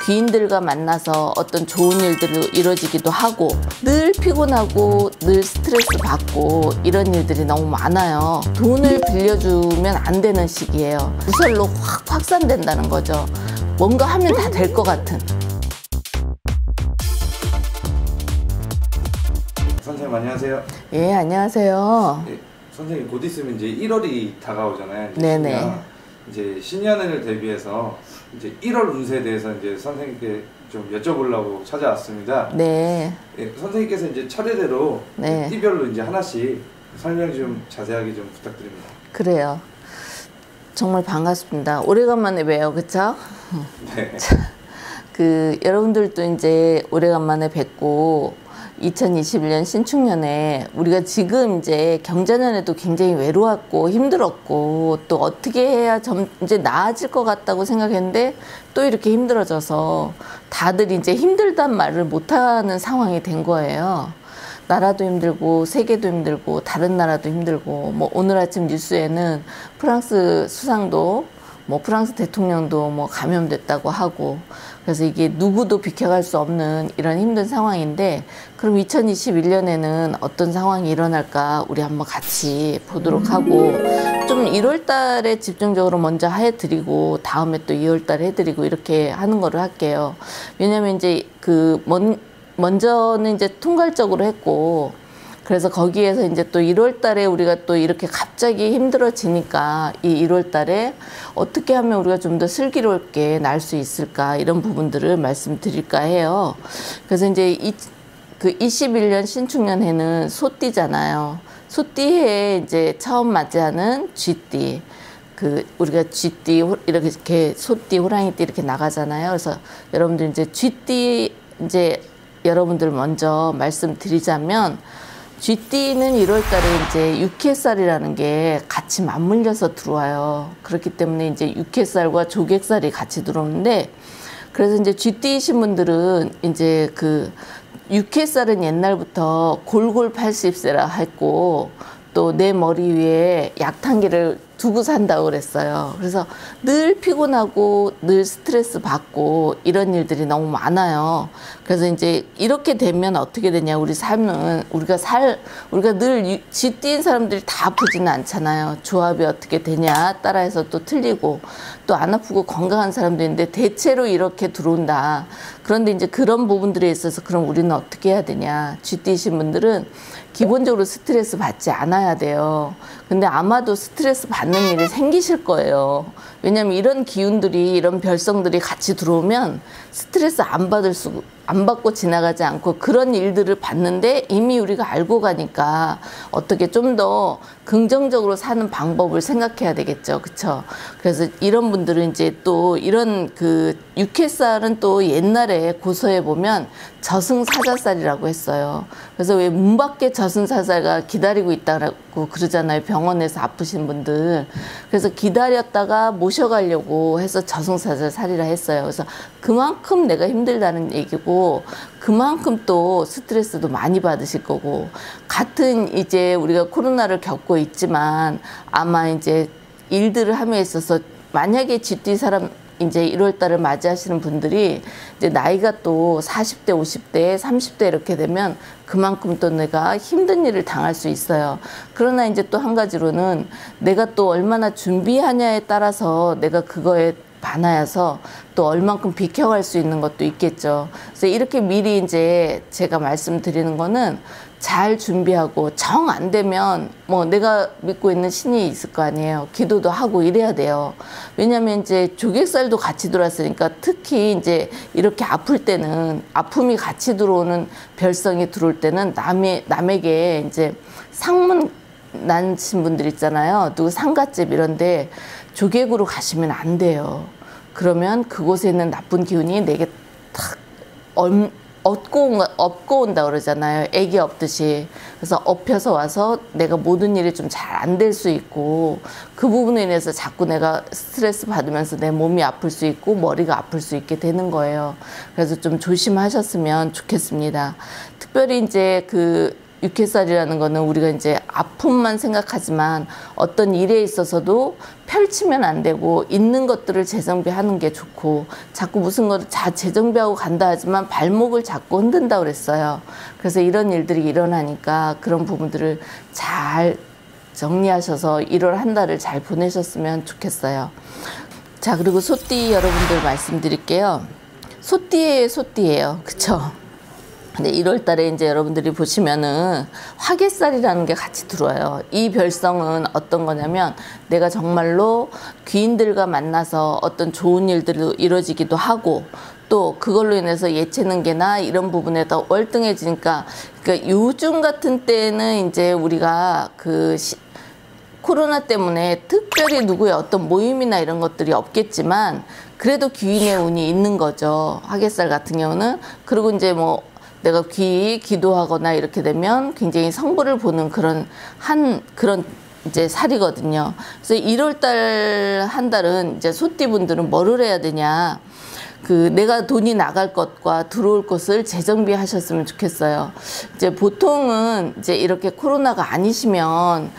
귀인들과 만나서 어떤 좋은 일들이 이루어지기도 하고 늘 피곤하고 늘 스트레스 받고 이런 일들이 너무 많아요. 돈을 빌려주면 안 되는 시기예요. 구설로 확 확산된다는 거죠. 뭔가 하면 다 될 것 같은. 선생님 안녕하세요. 예, 안녕하세요. 예, 선생님 곧 있으면 이제 1월이 다가오잖아요. 이제 네네. 이제 신년을 대비해서 이제 1월 운세에 대해서 이제 선생님께 좀 여쭤보려고 찾아왔습니다. 네. 예, 선생님께서 이제 차례대로 네. 띠별로 이제 하나씩 설명 좀 자세하게 좀 부탁드립니다. 그래요. 정말 반갑습니다. 오래간만에 봬요, 그쵸? 네. 여러분들도 이제 오래간만에 뵙고 2021년 신축년에 우리가 지금 이제 경자년에도 굉장히 외로웠고 힘들었고 또 어떻게 해야 이제 나아질 것 같다고 생각했는데 또 이렇게 힘들어져서 다들 이제 힘들단 말을 못하는 상황이 된 거예요. 나라도 힘들고 세계도 힘들고 다른 나라도 힘들고 뭐 오늘 아침 뉴스에는 프랑스 수상도 뭐 프랑스 대통령도 뭐 감염됐다고 하고 그래서 이게 누구도 비켜갈 수 없는 이런 힘든 상황인데 그럼 2021년에는 어떤 상황이 일어날까 우리 한번 같이 보도록 하고 좀 1월 달에 집중적으로 먼저 해드리고 다음에 또 2월 달에 해드리고 이렇게 하는 거를 할게요. 왜냐면 이제 먼저는 이제 통괄적으로 했고 그래서 거기에서 이제 또 1월 달에 우리가 또 이렇게 갑자기 힘들어지니까 이 1월 달에 어떻게 하면 우리가 좀 더 슬기롭게 날 수 있을까 이런 부분들을 말씀드릴까 해요. 그래서 이제 21년 신축년해는 소띠잖아요. 소띠에 이제 처음 맞이하는 쥐띠. 우리가 쥐띠 이렇게 소띠, 호랑이띠 이렇게 나가잖아요. 그래서 여러분들 이제 쥐띠 이제 여러분들 먼저 말씀드리자면 쥐띠는 1월달에 이제 육회살이라는 게 같이 맞물려서 들어와요. 그렇기 때문에 이제 육회살과 조객살이 같이 들어오는데 그래서 이제 쥐띠이신 분들은 이제 육회살은 옛날부터 골골 80세라 했고 또 내 머리 위에 약탕기를 두고 산다고 그랬어요. 그래서 늘 피곤하고 늘 스트레스 받고 이런 일들이 너무 많아요. 그래서 이제 이렇게 되면 어떻게 되냐 우리 삶은 우리가 늘 쥐띠인 사람들이 다 아프지는 않잖아요. 조합이 어떻게 되냐 따라해서 또 틀리고 또 안 아프고 건강한 사람도 있는데 대체로 이렇게 들어온다. 그런데 이제 그런 부분들에 있어서 그럼 우리는 어떻게 해야 되냐. 쥐띠이신 분들은 기본적으로 스트레스 받지 않아야 돼요. 근데 아마도 스트레스 받는 일이 생기실 거예요. 왜냐면 이런 기운들이 이런 별성들이 같이 들어오면 스트레스 안 받고 지나가지 않고 그런 일들을 받는데 이미 우리가 알고 가니까 어떻게 좀 더 긍정적으로 사는 방법을 생각해야 되겠죠. 그쵸? 그래서 이런 분들은 이제 또 이런 육회살은 또 옛날에 고서에 보면 저승사자살이라고 했어요. 그래서 왜 문 밖에 저승사자가 기다리고 있다고 그러잖아요. 병원에서 아프신 분들. 그래서 기다렸다가 모셔가려고 해서 저승사자살이라 했어요. 그래서 그만큼 내가 힘들다는 얘기고 그만큼 또 스트레스도 많이 받으실 거고 같은 이제 우리가 코로나를 겪고 있지만 아마 이제 일들을 함에 있어서 만약에 쥐띠 사람 이제 1월 달을 맞이하시는 분들이 이제 나이가 또 40대, 50대, 30대 이렇게 되면 그만큼 또 내가 힘든 일을 당할 수 있어요. 그러나 이제 또 한 가지로는 내가 또 얼마나 준비하냐에 따라서 내가 그거에 반하여서 또 얼만큼 비켜갈 수 있는 것도 있겠죠. 그래서 이렇게 미리 이제 제가 말씀드리는 거는 잘 준비하고 정 안 되면 뭐 내가 믿고 있는 신이 있을 거 아니에요. 기도도 하고 이래야 돼요. 왜냐면 이제 조객살도 같이 들어왔으니까 특히 이제 이렇게 아플 때는 아픔이 같이 들어오는 별성이 들어올 때는 남에게 이제 상문 난신 분들 있잖아요. 누구 상갓집 이런데 조객으로 가시면 안 돼요. 그러면 그곳에 있는 나쁜 기운이 내게 탁 업고 온다 그러잖아요. 애기 업듯이. 그래서 업혀서 와서 내가 모든 일이 좀 잘 안 될 수 있고 그 부분에 인해서 자꾸 내가 스트레스 받으면서 내 몸이 아플 수 있고 머리가 아플 수 있게 되는 거예요. 그래서 좀 조심하셨으면 좋겠습니다. 특별히 이제 육회살이라는 거는 우리가 이제 아픔만 생각하지만 어떤 일에 있어서도 펼치면 안 되고 있는 것들을 재정비하는 게 좋고, 자꾸 무슨 거를 재정비하고 간다 하지만 발목을 잡고 흔든다 그랬어요. 그래서 이런 일들이 일어나니까 그런 부분들을 잘 정리하셔서 1월 한 달을 잘 보내셨으면 좋겠어요. 자, 그리고 소띠 여러분들 말씀드릴게요. 소띠예요. 그쵸? 근데 1월 달에 이제 여러분들이 보시면은 화개살이라는 게 같이 들어와요. 이 별성은 어떤 거냐면, 내가 정말로 귀인들과 만나서 어떤 좋은 일들이 이루어지기도 하고, 또 그걸로 인해서 예체능계나 이런 부분에 더 월등해지니까, 그러니까 요즘 같은 때는 이제 우리가 코로나 때문에 특별히 누구의 어떤 모임이나 이런 것들이 없겠지만 그래도 귀인의 운이 있는 거죠. 화개살 같은 경우는. 그리고 이제 뭐 내가 기도하거나 이렇게 되면 굉장히 성부를 보는 그런 이제 살이거든요. 그래서 1월 달 한 달은 이제 소띠분들은 뭐를 해야 되냐. 내가 돈이 나갈 것과 들어올 것을 재정비하셨으면 좋겠어요. 이제 보통은 이제 이렇게 코로나가 아니시면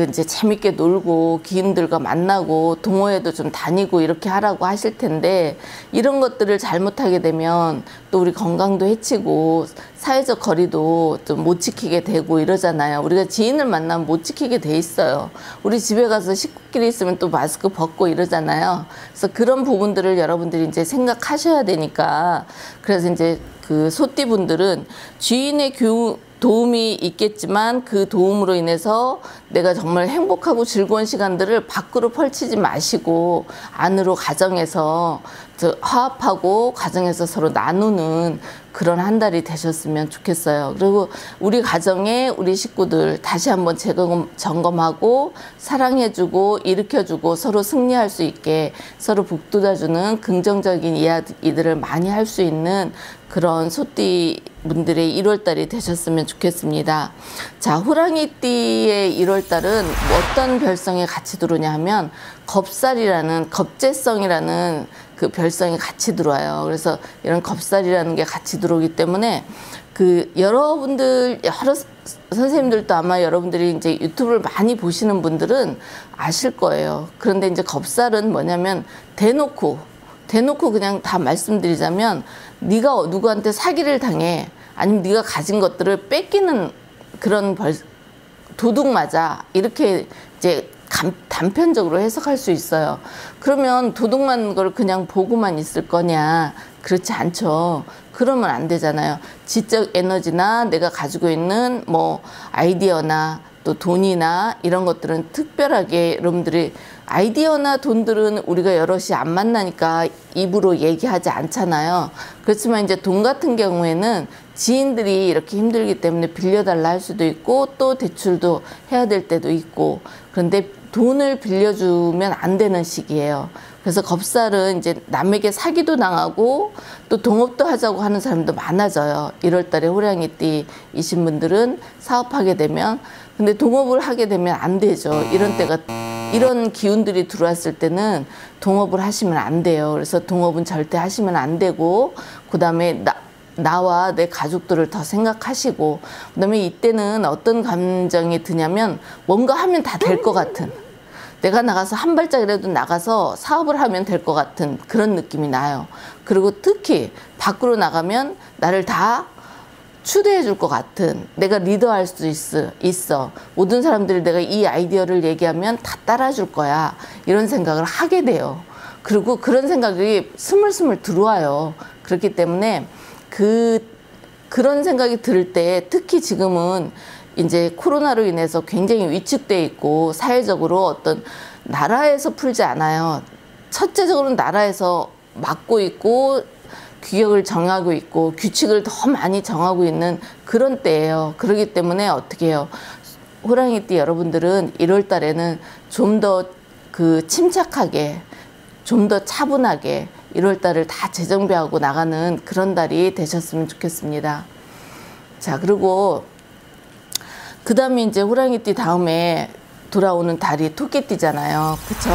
이제 재밌게 놀고 기인들과 만나고 동호회도 좀 다니고 이렇게 하라고 하실 텐데, 이런 것들을 잘못하게 되면 또 우리 건강도 해치고 사회적 거리도 좀 못 지키게 되고 이러잖아요. 우리가 지인을 만나면 못 지키게 돼 있어요. 우리 집에 가서 식구끼리 있으면 또 마스크 벗고 이러잖아요. 그래서 그런 부분들을 여러분들이 이제 생각하셔야 되니까, 그래서 이제 소띠분들은 주인의 도움이 있겠지만 그 도움으로 인해서 내가 정말 행복하고 즐거운 시간들을 밖으로 펼치지 마시고 안으로 가정에서 화합하고 가정에서 서로 나누는 그런 한 달이 되셨으면 좋겠어요. 그리고 우리 가정에 우리 식구들 다시 한번 점검하고 사랑해주고 일으켜주고 서로 승리할 수 있게 서로 북돋아주는 긍정적인 이야기들을 많이 할 수 있는 그런 소띠 분들의 1월 달이 되셨으면 좋겠습니다. 자, 호랑이띠의 1월 달은 어떤 별성에 같이 들어오냐 하면 겁재성이라는 그 별성이 같이 들어와요. 그래서 이런 겁살이라는 게 같이 들어오기 때문에 여러 선생님들도 아마 여러분들이 이제 유튜브를 많이 보시는 분들은 아실 거예요. 그런데 이제 겁살은 뭐냐면 대놓고 그냥 다 말씀드리자면, 네가 누구한테 사기를 당해, 아니면 네가 가진 것들을 뺏기는 그런 도둑 맞아, 이렇게 이제 단편적으로 해석할 수 있어요. 그러면 도둑 맞는 걸 그냥 보고만 있을 거냐? 그렇지 않죠. 그러면 안 되잖아요. 지적 에너지나 내가 가지고 있는 뭐 아이디어나 또 돈이나 이런 것들은 특별하게 여러분들이, 아이디어나 돈들은 우리가 여럿이 안 만나니까 입으로 얘기하지 않잖아요. 그렇지만 이제 돈 같은 경우에는 지인들이 이렇게 힘들기 때문에 빌려달라 할 수도 있고 또 대출도 해야 될 때도 있고, 그런데 돈을 빌려주면 안 되는 시기예요. 그래서 겁살은 이제 남에게 사기도 당하고 또 동업도 하자고 하는 사람도 많아져요. 1월 달에 호랑이띠이신 분들은 사업하게 되면. 근데 동업을 하게 되면 안 되죠. 이런 기운들이 들어왔을 때는 동업을 하시면 안 돼요. 그래서 동업은 절대 하시면 안 되고, 그 다음에 나와 내 가족들을 더 생각하시고, 그 다음에 이때는 어떤 감정이 드냐면 뭔가 하면 다 될 것 같은, 내가 나가서 한 발짝이라도 나가서 사업을 하면 될 것 같은 그런 느낌이 나요. 그리고 특히 밖으로 나가면 나를 다 추대해 줄 것 같은, 내가 리더할 수 있어. 모든 사람들이 내가 이 아이디어를 얘기하면 다 따라 줄 거야. 이런 생각을 하게 돼요. 그리고 그런 생각이 스물스물 들어와요. 그렇기 때문에 그런 생각이 들 때, 특히 지금은 이제 코로나로 인해서 굉장히 위축돼 있고 사회적으로 어떤 나라에서 풀지 않아요. 첫째적으로는 나라에서 막고 있고 규격을 정하고 있고 규칙을 더 많이 정하고 있는 그런 때예요. 그렇기 때문에 어떻게 해요? 호랑이띠 여러분들은 1월 달에는 좀 더 침착하게, 좀 더 차분하게 1월 달을 다 재정비하고 나가는 그런 달이 되셨으면 좋겠습니다. 자, 그리고 그 다음에 이제 호랑이띠 다음에 돌아오는 달이 토끼띠잖아요. 그쵸?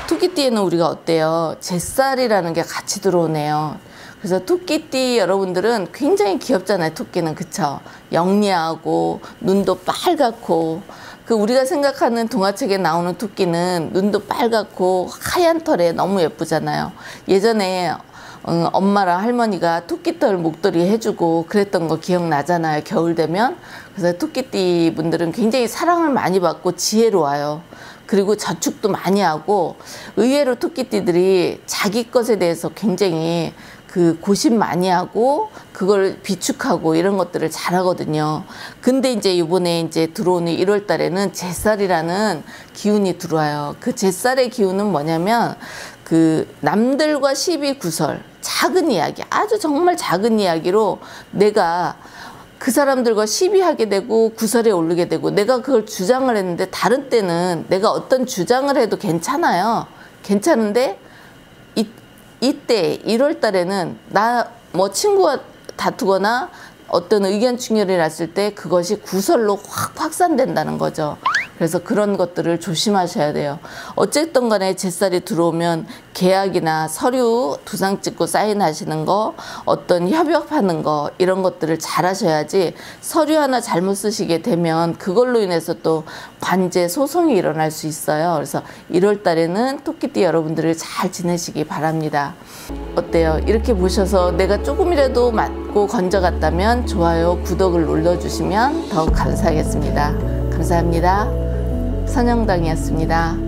토끼띠에는 우리가 어때요? 잿살이라는 게 같이 들어오네요. 그래서 토끼띠 여러분들은 굉장히 귀엽잖아요. 토끼는 그쵸? 영리하고 눈도 빨갛고 우리가 생각하는 동화책에 나오는 토끼는 눈도 빨갛고 하얀 털에 너무 예쁘잖아요. 예전에 엄마랑 할머니가 토끼털 목도리 해주고 그랬던 거 기억나잖아요. 겨울 되면. 그래서 토끼띠 분들은 굉장히 사랑을 많이 받고 지혜로워요. 그리고 저축도 많이 하고 의외로 토끼띠들이 자기 것에 대해서 굉장히 고심 많이 하고 그걸 비축하고 이런 것들을 잘하거든요. 근데 이제 이번에 이제 들어오는 1월 달에는 제살이라는 기운이 들어와요. 그 제살의 기운은 뭐냐면 남들과 시비 구설, 작은 이야기, 아주 정말 작은 이야기로 내가 그 사람들과 시비하게 되고 구설에 오르게 되고 내가 그걸 주장을 했는데 다른 때는 내가 어떤 주장을 해도 괜찮아요. 괜찮은데 이때 1월 달에는 뭐 친구와 다투거나 어떤 의견 충돌이 났을 때 그것이 구설로 확 확산된다는 거죠. 그래서 그런 것들을 조심하셔야 돼요. 어쨌든 간에 제살이 들어오면 계약이나 서류 두상 찍고 사인하시는 거, 어떤 협약하는 거 이런 것들을 잘 하셔야지 서류 하나 잘못 쓰시게 되면 그걸로 인해서 또 관제 소송이 일어날 수 있어요. 그래서 1월 달에는 토끼띠 여러분들을 잘 지내시기 바랍니다. 어때요? 이렇게 보셔서 내가 조금이라도 맞고 건져갔다면 좋아요, 구독을 눌러주시면 더욱 감사하겠습니다. 감사합니다. 선영당이었습니다.